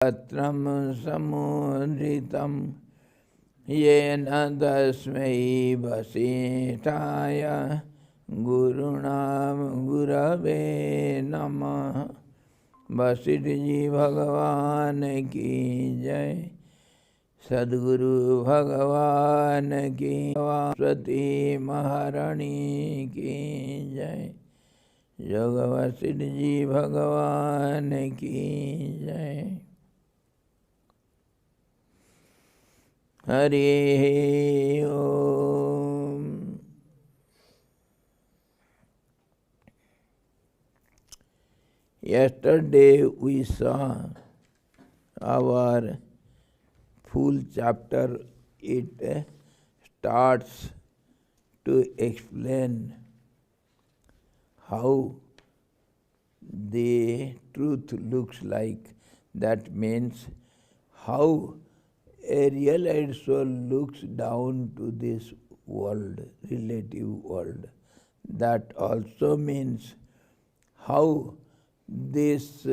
पत्रं समुद्रितं येन तस्मै वसिष्ठाय गुरवे नमः। वशिष्ठ जी भगवान की जय। सद्गुरु भगवान की, सरस्वती महारानी की जय। योग वशिष्ठ जी भगवान की जय। हरि ओम। Yesterday we saw our full chapter. It starts to explain how the truth looks like. That means how a realized soul looks down to this world, relative world. That also means how this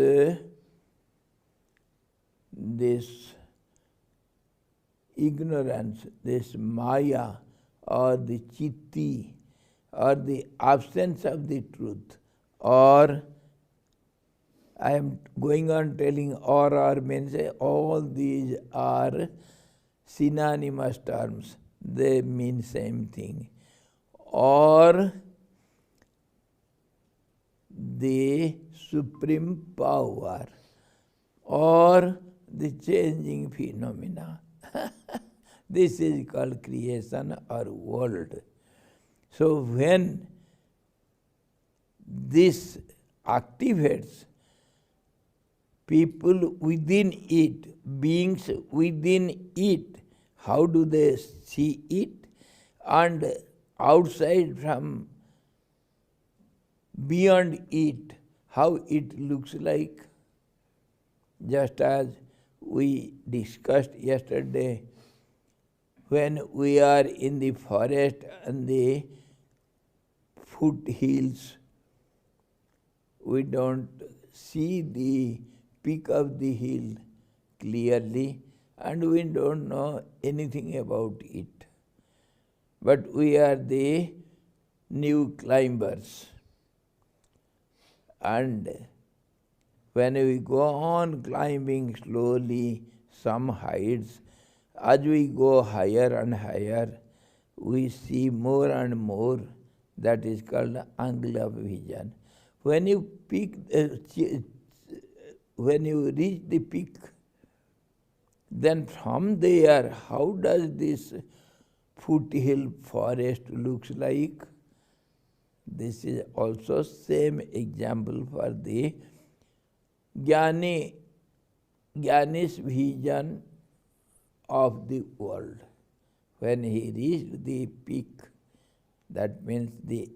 ignorance, this maya or the chitti or the absence of the truth, or I am going on telling or means all these are synonymous terms. They mean same thing. Or the supreme power, or the changing phenomena. This is called creation or world. So when this activates, people within it, beings within it, how do they see it? And outside from beyond it, how it looks like? Just as we discussed yesterday, when we are in the forest and the foothills, we don't see the peak of the hill clearly, and we don't know anything about it. But we are the new climbers. And when we go on climbing slowly some heights, as we go higher and higher, we see more and more. That is called angle of vision. When you when you reach the peak, then from there, how does this foothill forest looks like? This is also same example for the Jnani's vision of the world. When he reached the peak, that means the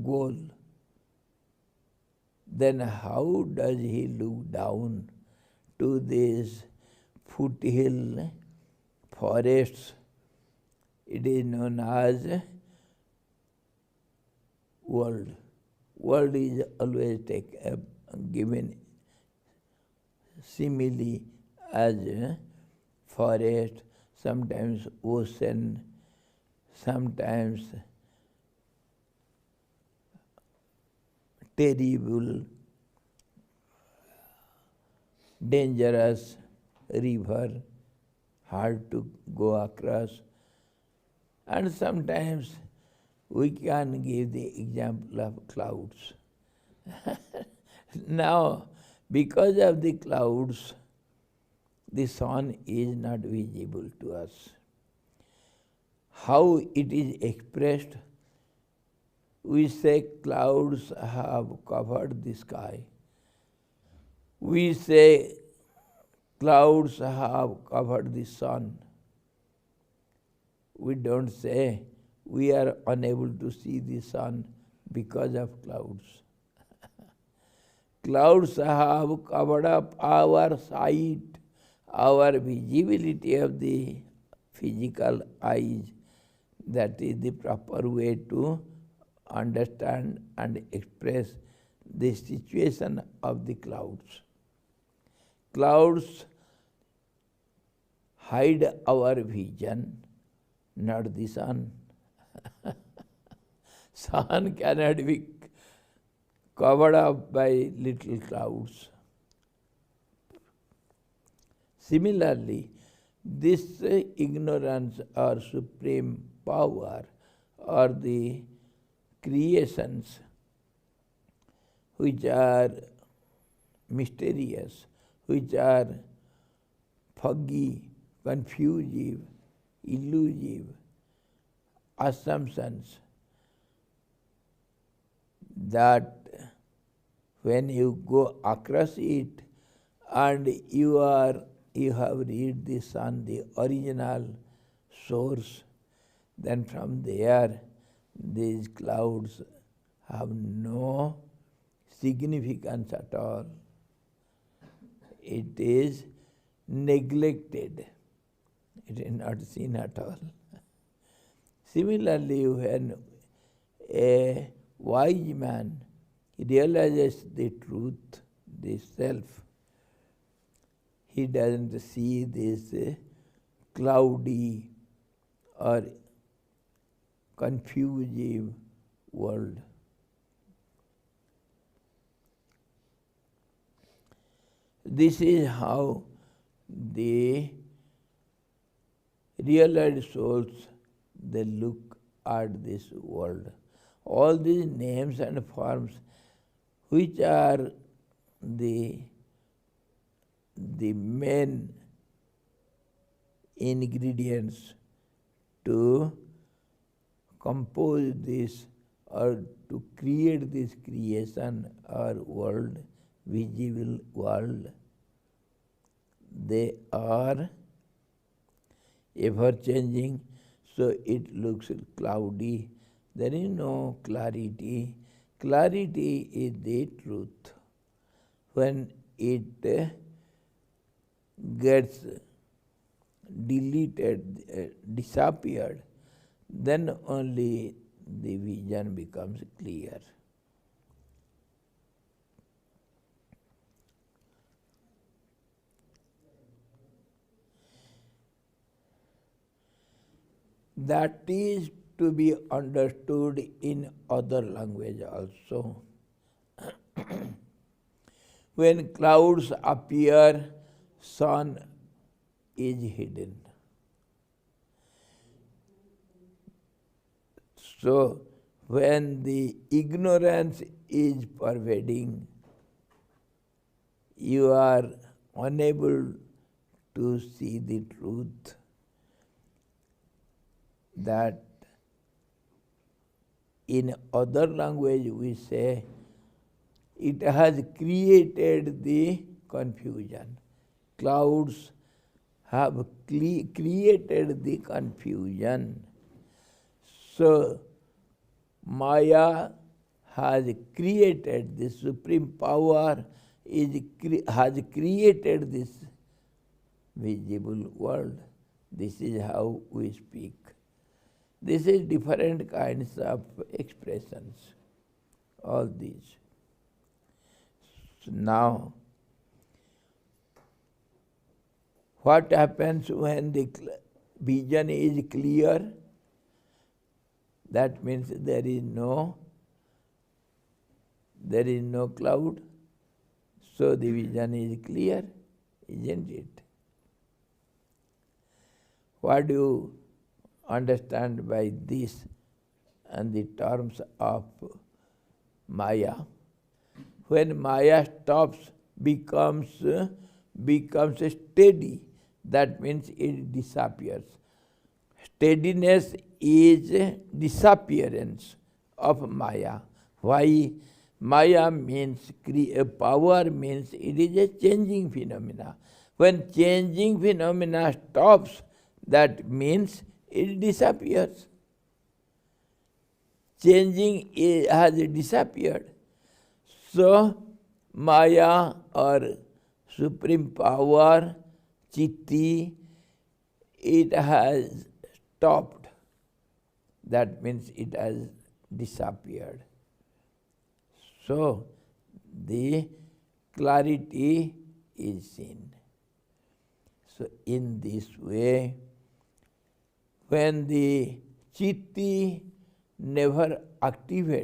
goal, then how does he look down to these foothill forests? It is known as world. World is always given simile as forest, sometimes ocean, sometimes terrible, dangerous river, hard to go across. And sometimes we can give the example of clouds. Now, because of the clouds, the sun is not visible to us. How it is expressed? We say clouds have covered the sky. We say clouds have covered the sun. We don't say we are unable to see the sun because of clouds. Clouds have covered up our sight, our visibility of the physical eyes. That is the proper way to understand and express the situation of the clouds. clouds hide our vision, not the sun. Sun cannot be covered up by little clouds. Similarly, this ignorance or supreme power or the creations which are mysterious, which are foggy, confusive, elusive assumptions, that when you go across it and you have read the sun, the original source, then from there these clouds have no significance at all. It is neglected. It is not seen at all. Similarly, when a wise man realizes the truth, the self, he doesn't see this cloudy or confusive world. This is how the realized souls, they look at this world. All these names and forms, which are the main ingredients to compose this or to create this creation or world, visible world, they are ever changing, so it looks cloudy. There is no clarity. Clarity is the truth. When it gets deleted, disappeared, then only the vision becomes clear. That is to be understood in other language also. When clouds appear, sun is hidden. So when the ignorance is pervading, you are unable to see the truth, that in other language we say it has created the confusion. Clouds have created the confusion. So Maya has created, the supreme power has created this visible world. This is how we speak. This is different kinds of expressions, all these. So now, what happens when the vision is clear? That means there is no cloud, so the vision is clear, isn't it? What do you understand by this and the terms of Maya? When Maya stops, becomes steady, that means it disappears. Steadiness is disappearance of Maya. Why? Maya means power, means it is a changing phenomena. When changing phenomena stops, that means it disappears. Changing has disappeared. So Maya or supreme power, Chitti, it has stopped. That means it has disappeared. So the clarity is seen. So in this way, when the chitti never activates,